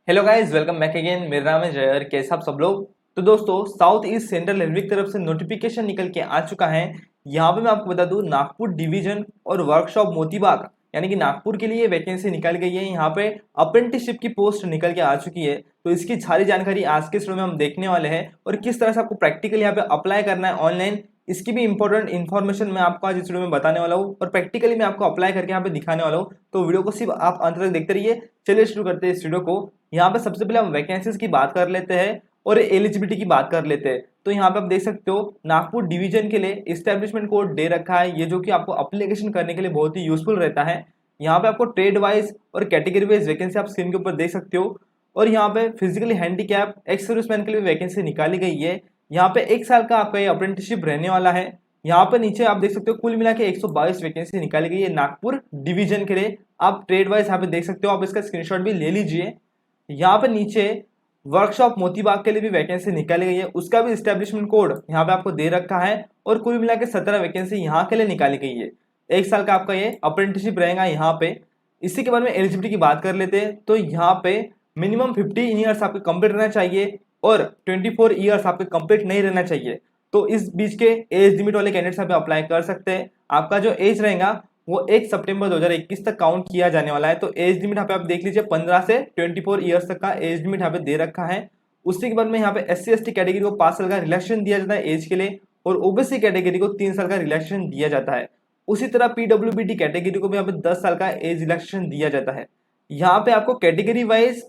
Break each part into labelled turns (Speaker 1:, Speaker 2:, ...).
Speaker 1: Hello guys, welcome back again. मेरा नाम है जयर। कैसे आप सब लोग। तो दोस्तों, साउथ ईस्ट सेंट्रल रेलवे की तरफ से नोटिफिकेशन निकल के आ चुका है। यहाँ पे मैं आपको बता दूं, नागपुर डिवीजन और वर्कशॉप मोतीबाग यानी कि नागपुर के लिए वैकेंसी निकल गई है। यहाँ पे अप्रेंटिसशिप की पोस्ट निकल के आ चुकी है। तो इसकी सारी जानकारी आज के वीडियो में हम देखने वाले हैं और किस तरह से आपको प्रैक्टिकली यहाँ पे अप्लाई करना है ऑनलाइन, इसकी भी इंपॉर्टेंट इन्फॉर्मेशन मैं आपको आज इस वीडियो में बताने वाला हूँ और प्रैक्टिकली मैं आपको अप्लाई करके यहाँ पे दिखाने वाला हूँ। तो वीडियो को सिर्फ आप अंत तक देखते रहिए। चलिए शुरू करते हैं इस वीडियो को। यहाँ पे सबसे पहले हम वैकेंसीज की बात कर लेते हैं और एलिजिबिलिटी की बात कर लेते हैं। तो यहाँ पे आप देख सकते हो, नागपुर डिवीजन के लिए एस्टेब्लिशमेंट कोड दे रखा है, ये जो कि आपको अप्लीकेशन करने के लिए बहुत ही यूजफुल रहता है। यहाँ पे आपको ट्रेड वाइज और कैटेगरी वाइज वैकेंसी आप स्क्रीन के ऊपर देख सकते हो। और यहाँ पे फिजिकली हैंडीकैप एक्स सर्विसमैन के लिए वैकेंसी निकाली गई है। यहाँ पे 1 साल का आपका ये अप्रेंटिसशिप रहने वाला है। यहाँ पे नीचे आप देख सकते हो, कुल मिला के 122 वैकेंसी निकाली गई है नागपुर डिवीजन के लिए। आप ट्रेड वाइज यहाँ पे देख सकते हो, आप इसका स्क्रीनशॉट भी ले लीजिए। यहाँ पे नीचे वर्कशॉप मोतीबाग के लिए भी वैकेंसी निकाली गई है, उसका भी एस्टेब्लिशमेंट कोड यहाँ पे आपको दे रखा है और कुल मिला के 17 वैकेंसी यहाँ के लिए निकाली गई है। 1 साल का आपका ये अप्रेंटिसशिप रहेगा यहाँ पे। इसी के बाद में एलिजिबिलिटी की बात कर लेते हैं। तो यहाँ पे मिनिमम 15 ईयर्स आपके कंप्लीट रहना चाहिए और 24 ईयर्स आपके कंप्लीट नहीं रहना चाहिए। तो इस बीच के एज लिमिट वाले कैंडिडेट्स यहाँ पे अप्लाई कर सकते हैं। आपका जो एज रहेगा वो 1 सितंबर 2021 तक काउंट किया जाने वाला है। तो एज लिमिट यहाँ पे आप देख लीजिए, 15 से 24 ईयर्स तक का एज लिमिट यहाँ पे दे रखा है। उसी के बाद में यहाँ पे SC/ST कैटेगरी को 5 साल का रिलैक्सेशन दिया जाता है एज के लिए और OBC कैटेगरी को 3 साल का रिलैक्सेशन दिया जाता है। उसी तरह PWBD कैटेगरी को भी यहाँ पे 10 साल का एज रिलैक्सेशन दिया जाता है। यहाँ पे आपको कैटेगरी वाइज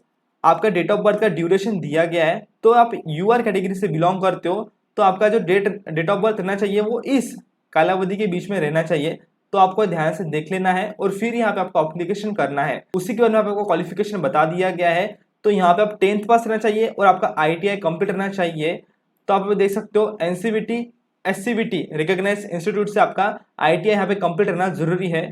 Speaker 1: आपका डेट ऑफ बर्थ का ड्यूरेशन दिया गया है। तो आप UR कैटेगरी से बिलोंग करते हो तो आपका जो डेट ऑफ बर्थ रहना चाहिए वो इस कालावधि के बीच में रहना चाहिए। तो आपको ध्यान से देख लेना है और फिर यहाँ पे आपको एप्लीकेशन करना है। उसी के बाद में आपको क्वालिफिकेशन बता दिया गया है। तो यहाँ पे आप 10th पास रहना चाहिए और आपका ITI कंप्लीट रहना चाहिए। तो आप देख सकते हो, NCVT SCVT रिकॉग्नाइज्ड इंस्टीट्यूट से आपका ITI यहाँ पे कंप्लीट रहना जरूरी है।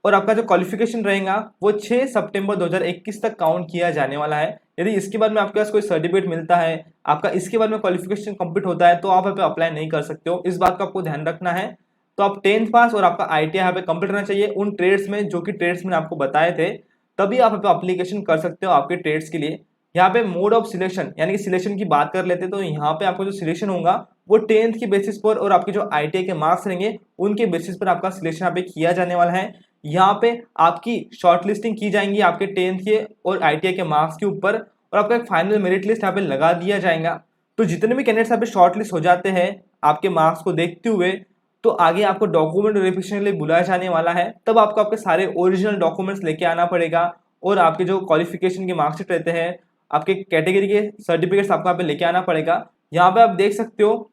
Speaker 1: और आपका जो क्वालिफिकेशन रहेगा वो 6 सितंबर 2021 तक काउंट किया जाने वाला है। यदि इसके बाद में आपके पास कोई सर्टिफिकेट मिलता है, आपका इसके बाद में क्वालिफिकेशन कंप्लीट होता है, तो आप यहाँ पे अप्लाई नहीं कर सकते हो। इस बात का आपको ध्यान रखना है। तो आप 10th पास और आपका ITI यहाँ पे कंप्लीट रहना चाहिए उन ट्रेड्स में जो कि ट्रेड्स मैंने आपको बताए थे, तभी आप यहाँ पे अप्लीकेशन कर सकते हो आपके ट्रेड्स के लिए। यहाँ पे मोड ऑफ सिलेक्शन यानी कि सिलेक्शन की बात कर लेते हैं। तो यहाँ पे आपको जो सिलेक्शन होगा वो 10th की बेसिस पर और आपके जो ITI के मार्क्स रहेंगे उनके बेसिस पर आपका सिलेक्शन यहाँ पे किया जाने वाला है। यहाँ पे आपकी शॉर्ट लिस्टिंग की जाएंगी आपके 10th के और ITI के मार्क्स के ऊपर और आपका एक फाइनल मेरिट लिस्ट यहाँ पे लगा दिया जाएगा। तो जितने भी कैंडिडेट्स यहाँ पे शॉर्ट लिस्ट हो जाते हैं आपके मार्क्स को देखते हुए, तो आगे आपको डॉक्यूमेंट वेरिफिकेशन के लिए बुलाया जाने वाला है। तब आपको आपके सारे ओरिजिनल डॉक्यूमेंट्स लेके आना पड़ेगा और आपके जो क्वालिफिकेशन के मार्कशीट रहते हैं, आपके कैटेगरी के सर्टिफिकेट्स आपको यहाँ पे लेके आना पड़ेगा। यहाँ पे आप देख सकते हो,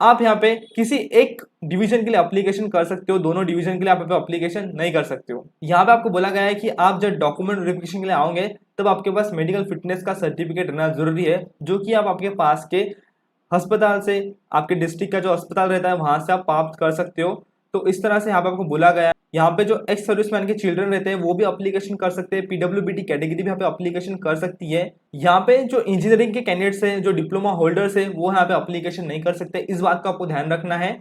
Speaker 1: आप यहाँ पे किसी एक डिवीजन के लिए एप्लीकेशन कर सकते हो, दोनों डिवीजन के लिए आप यहाँ पे एप्लीकेशन नहीं कर सकते हो। यहाँ पे आपको बोला गया है कि आप जब डॉक्यूमेंट वेरिफिकेशन के लिए आओगे तब आपके पास मेडिकल फिटनेस का सर्टिफिकेट रहना जरूरी है, जो कि आप आपके पास के अस्पताल से, आपके डिस्ट्रिक्ट का जो अस्पताल रहता है वहां से आप प्राप्त कर सकते हो। तो इस तरह से यहाँ पे आपको बोला गया है। यहाँ पे जो एक्स सर्विसमैन के चिल्ड्रन रहते हैं वो भी एप्लीकेशन कर सकते हैं। PWBD कैटेगरी भी यहाँ पे एप्लीकेशन कर सकती है। यहाँ पे जो इंजीनियरिंग के कैंडिडेट्स हैं, जो डिप्लोमा होल्डर्स हैं, वो यहाँ पे एप्लीकेशन नहीं कर सकते। इस बात का आपको ध्यान रखना है।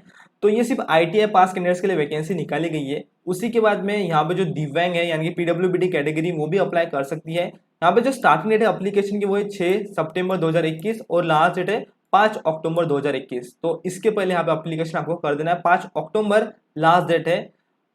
Speaker 1: तो ये सिर्फ ITI पास कैंडिडेट्स के लिए वैकेंसी निकाली गई है। उसी के बाद में यहाँ पे जो दिव्यांग है यानी कि PWBD कैटेगरी वो भी अप्लाई कर सकती है। यहाँ पे जो स्टार्टिंग डेट है एप्लीकेशन की वो है 6 सितंबर 2021 और लास्ट डेट है 5 अक्टूबर 2021। तो इसके पहले यहाँ पे एप्लीकेशन आपको कर देना है। 5 अक्टूबर लास्ट डेट है।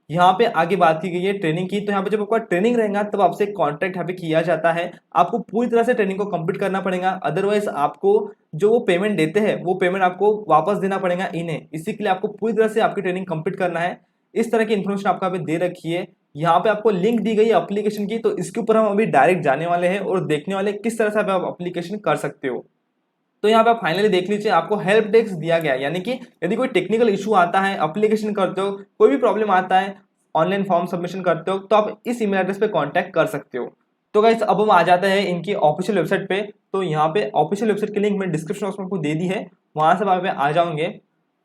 Speaker 1: यहाँ पे आगे बात की गई है ट्रेनिंग की। तो यहाँ पे जब आपका ट्रेनिंग रहेगा तब आपसे कॉन्ट्रैक्ट यहाँ पे किया जाता है। आपको पूरी तरह से ट्रेनिंग को कंप्लीट करना पड़ेगा, अदरवाइज आपको जो वो पेमेंट देते हैं वो पेमेंट आपको वापस देना पड़ेगा इन्हें। इसी के लिए आपको पूरी तरह से आपकी ट्रेनिंग कंप्लीट करना है। इस तरह की इन्फॉर्मेशन आपको यहाँ पे दे रखी है। यहाँ पे आपको लिंक दी गई है एप्लीकेशन की, तो इसके ऊपर हम अभी डायरेक्ट जाने वाले हैं और देखने वाले किस तरह से आप एप्लीकेशन कर सकते हो। तो यहाँ पे आप फाइनली देख लीजिए, आपको हेल्प डेस्क दिया गया है, यानी कि यदि कोई टेक्निकल इशू आता है, एप्लीकेशन करते हो, कोई भी प्रॉब्लम आता है, ऑनलाइन फॉर्म सबमिशन करते हो, तो आप इस ईमेल एड्रेस पे कांटेक्ट कर सकते हो। तो गाइस अब हम आ जाते हैं इनकी ऑफिशियल वेबसाइट पे। तो यहाँ पे ऑफिशियल वेबसाइट की लिंक मैंने डिस्क्रिप्शन बॉक्स में आपको दे दी है, वहां से आप आ जाओगे।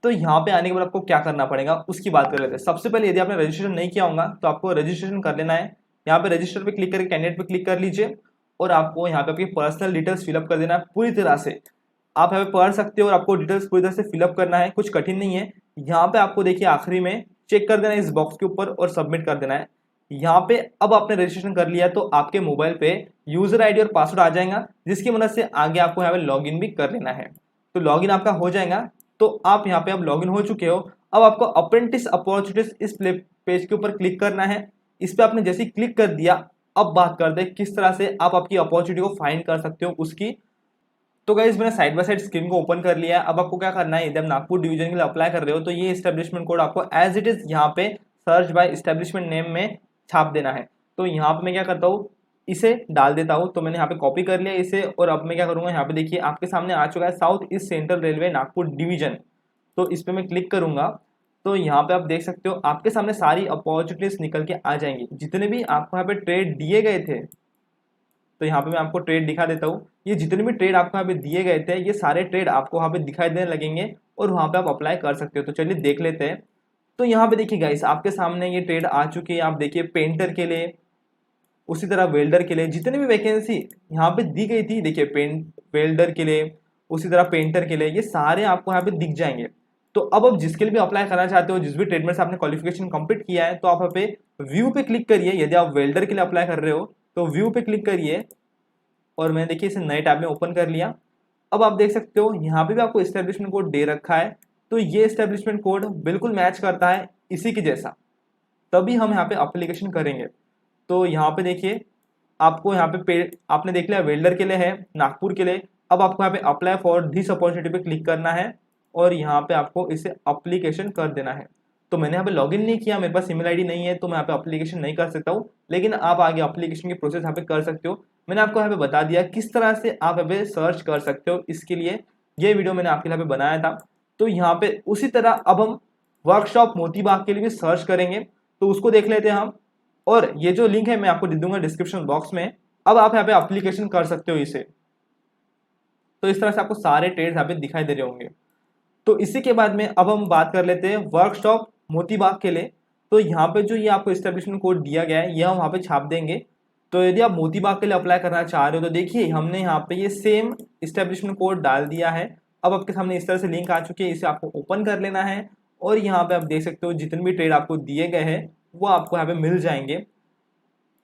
Speaker 1: तो यहाँ पे आने के बाद आपको क्या करना पड़ेगा उसकी बात कर लेते हैं। सबसे पहले यदि आपने रजिस्ट्रेशन नहीं किया होगा तो आपको रजिस्ट्रेशन कर लेना है। यहाँ पे रजिस्टर पे क्लिक करके कैंडिडेट पे क्लिक कर लीजिए और आपको यहाँ पे आपकी पर्सनल डिटेल्स फिलअप कर देना है पूरी तरह से। आप यहाँ पे पढ़ सकते हो और आपको डिटेल्स पूरी तरह से फिलअप करना है, कुछ कठिन नहीं है। यहाँ पे आपको देखिए आखिरी में चेक कर देना है इस बॉक्स के ऊपर और सबमिट कर देना है। यहाँ पे अब आपने रजिस्ट्रेशन कर लिया तो आपके मोबाइल पे यूजर आईडी और पासवर्ड आ जाएगा, जिसकी मदद से आगे आपको यहाँ पे लॉगिन भी कर लेना है। तो लॉगिन आपका हो जाएगा। तो आप यहाँ पे अब लॉगिन हो चुके हो। अब आपको अप्रेंटिस अपॉर्चुनिटीज इस पेज के ऊपर क्लिक करना है। इस पर आपने जैसे ही क्लिक कर दिया, अब बात करते हैं किस तरह से आप आपकी अपॉर्चुनिटी को फाइंड कर सकते हो उसकी। तो गाइस मैंने साइड बाय साइड स्क्रीन को ओपन कर लिया है। अब आपको क्या करना है, यदि आप नागपुर डिवीजन के लिए अप्लाई कर रहे हो तो ये एस्टेब्लिशमेंट कोड आपको एज इट इज यहाँ पे सर्च बाय एस्टेब्लिशमेंट नेम में छाप देना है। तो यहाँ पे मैं क्या करता हूँ, इसे डाल देता हूँ। तो मैंने यहाँ पे कॉपी कर लिया इसे, और अब मैं क्या करूँगा, यहाँ पे देखिए आपके सामने आ चुका है south east central railway Nagpur division. तो इस पर मैं क्लिक करूंगा तो यहाँ पे आप देख सकते हो आपके सामने सारी अपॉर्चुनिटीज निकल के आ जाएंगी, जितने भी आपको यहाँ पे ट्रेड दिए गए थे। तो यहाँ पे मैं आपको ट्रेड दिखा देता हूँ। ये जितने भी ट्रेड आपको यहाँ पे दिए गए थे, ये सारे ट्रेड आपको वहाँ पे दिखाई देने लगेंगे और वहाँ पे आप अप्लाई कर सकते हो। तो चलिए देख लेते हैं। तो यहाँ पे देखिए गाइस, आपके सामने ये ट्रेड आ चुकी है। आप देखिए पेंटर के लिए, उसी तरह वेल्डर के लिए जितने भी वैकेंसी यहाँ पे दी गई थी, देखिए वेल्डर के लिए, उसी तरह पेंटर के लिए, ये सारे आपको यहाँ पे दिख जाएंगे। तो अब जिसके लिए भी अप्लाई करना चाहते हो, जिस भी ट्रेड में से आपने क्वालिफिकेशन कंप्लीट किया है, तो आप यहाँ पे व्यू पे क्लिक करिए। यदि आप वेल्डर के लिए अप्लाई कर रहे हो तो व्यू पे क्लिक करिए, और मैं देखिए इसे नए टैब में ओपन कर लिया। अब आप देख सकते हो यहाँ पे भी आपको एस्टेब्लिशमेंट कोड दे रखा है। तो ये एस्टेब्लिशमेंट कोड बिल्कुल मैच करता है इसी के जैसा, तभी हम यहाँ पे अप्लीकेशन करेंगे। तो यहाँ पे देखिए आपको यहाँ पे आपने देख लिया वेल्डर के लिए है, नागपुर के लिए। अब आपको यहाँ पे अप्लाई फॉर दिस अपॉर्चुनिटी पे क्लिक करना है और यहाँ पे आपको इसे अप्लीकेशन कर देना है। तो मैंने यहाँ पे लॉगिन नहीं किया, मेरे पास ईमेल आईडी नहीं है, तो मैं यहाँ पे अप्लीकेशन नहीं कर सकता हूँ, लेकिन आप आगे अप्लीकेशन की प्रोसेस यहाँ पे कर सकते हो। मैंने आपको यहाँ पे बता दिया किस तरह से आप यहाँ पे सर्च कर सकते हो। इसके लिए ये वीडियो मैंने आपके लिए यहाँ पे बनाया था। तो यहाँ पे उसी तरह अब हम वर्कशॉप मोतीबाग के लिए भी सर्च करेंगे, तो उसको देख लेते हैं हम। और ये जो लिंक है मैं आपको दे दूंगा डिस्क्रिप्शन बॉक्स में। अब आप यहाँ पे एप्लीकेशन कर सकते हो इसे। तो इस तरह से आपको सारे ट्रेड्स यहाँ पे दिखाई दे रहे होंगे। तो इसी के बाद में अब हम बात कर लेते हैं वर्कशॉप मोतीबाग के लिए। तो यहाँ पे जो ये आपको एस्टेब्लिशमेंट कोड दिया गया है, यह हम वहाँ पे छाप देंगे। तो यदि आप मोतीबाग के लिए अप्लाई करना चाह रहे हो तो देखिए हमने यहाँ पे ये सेम एस्टेब्लिशमेंट कोड डाल दिया है। अब आपके सामने इस तरह से लिंक आ चुकी है, इसे आपको ओपन कर लेना है और यहाँ पे आप देख सकते हो जितने भी ट्रेड आपको दिए गए हैं वो आपको यहाँ पे मिल जाएंगे।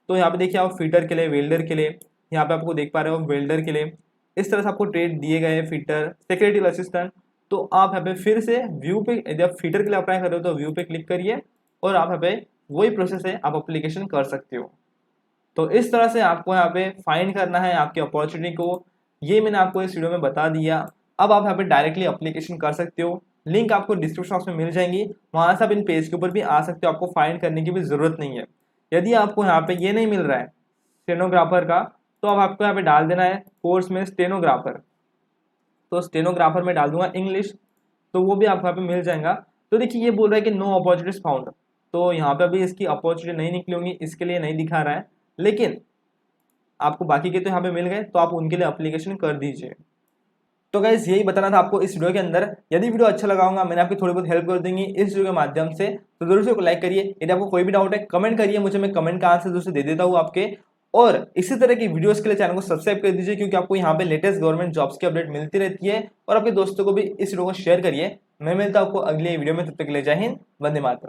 Speaker 1: तो यहाँ पे देखिए आप फिटर के लिए, वेल्डर के लिए, यहाँ पे आपको देख पा रहे हो वेल्डर के लिए इस तरह से आपको ट्रेड दिए गए हैं, फिटर, सेक्रेटरी असिस्टेंट। तो आप यहाँ पे फिर से व्यू पे, यदि आप फिटर के लिए अप्लाई कर रहे हो तो व्यू पे क्लिक करिए और आप यहाँ पे वही प्रोसेस है, आप अप्लीकेशन कर सकते हो। तो इस तरह से आपको यहाँ पे फाइंड करना है आपकी अपॉर्चुनिटी को। ये मैंने आपको इस वीडियो में बता दिया। अब आप यहाँ पे डायरेक्टली अप्लीकेशन कर सकते हो। लिंक आपको डिस्क्रिप्शन बॉक्स में मिल जाएंगी, वहां से आप इन पेज के ऊपर भी आ सकते हो। आपको फाइंड करने की भी जरूरत नहीं है। यदि आपको यहाँ पे ये नहीं मिल रहा है स्टेनोग्राफर का, तो अब आपको यहाँ पे डाल देना है कोर्स में स्टेनोग्राफर। तो स्टेनोग्राफर में डाल दूंगा इंग्लिश, तो वो भी आपको यहाँ पे मिल जाएगा। तो देखिए ये बोल रहा है कि नो अपॉर्चुनिटीज फाउंड, तो यहाँ पे अभी इसकी अपॉर्चुनिटी नहीं निकली होंगी, इसके लिए नहीं दिखा रहा है, लेकिन आपको बाकी के तो यहाँ पे मिल गए, तो आप उनके लिए अप्लीकेशन कर दीजिए। तो गाइस यही बताना था आपको इस वीडियो के अंदर। यदि वीडियो अच्छा लगा होगा, मैंने आपकी थोड़ी बहुत हेल्प कर देंगी इस वीडियो के माध्यम से, तो जरूर से लाइक करिए। यदि आपको कोई भी डाउट है कमेंट करिए मुझे, मैं कमेंट का आंसर जरूर से दे देता हूँ आपके। और इसी तरह की वीडियोस के लिए चैनल को सब्सक्राइब कर दीजिए, क्योंकि आपको यहाँ पे लेटेस्ट गवर्नमेंट जॉब्स की अपडेट मिलती रहती है। और आपके दोस्तों को भी इस वीडियो को शेयर करिए। मैं मिलता हूँ आपको अगले वीडियो में, तब तक के लिए जय हिंद, वंदे मातरम।